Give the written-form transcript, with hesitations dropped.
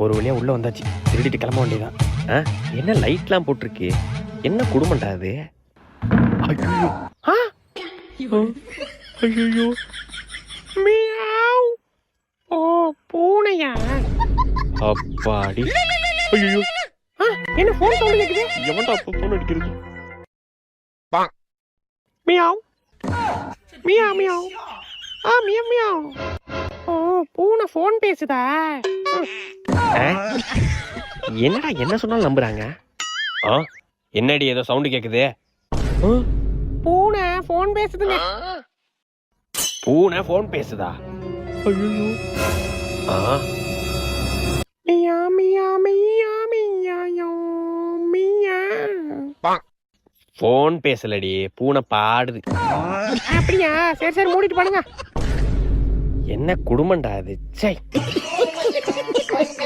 ஒரு வழியா உள்ள வந்தாச்சு. திருடிட்டு கிளம்ப வேண்டியதான். என்ன லைட்லாம் போட்டிருக்கு? என்ன குடும்பம்டா அது? ஐயோ! ஆ! ஐயோ! மியாவ்! ஓ பூனையா? அப்பாடி! ஐயோ! என்ன ஃபோன் சவுண்ட் கேக்குது? எவன்டா அப்ப ஃபோன் அடிக்கிறது? மியாவ்! மியாவ் மியாவ்! மியாவ் மியாவ்! ஓ பூனை ஃபோன் பேசுதா? என்னடா என்ன சொன்னாலும் நம்புறாங்க? என்னடி ஏதோ சவுண்ட் கேக்குது? பூனை ஃபோன் பேசுதுங்க. பூனை ஃபோன் பேசுதா? ஐயோ! மியா மியா மியா மியா யோ மியா. ஃபோன் பேசலடி, பூனை பாடுது. அப்படியா? சரி சரி மூடிட்டு பண்ணுங்க. என்ன குடும்பம்டா அது? சை.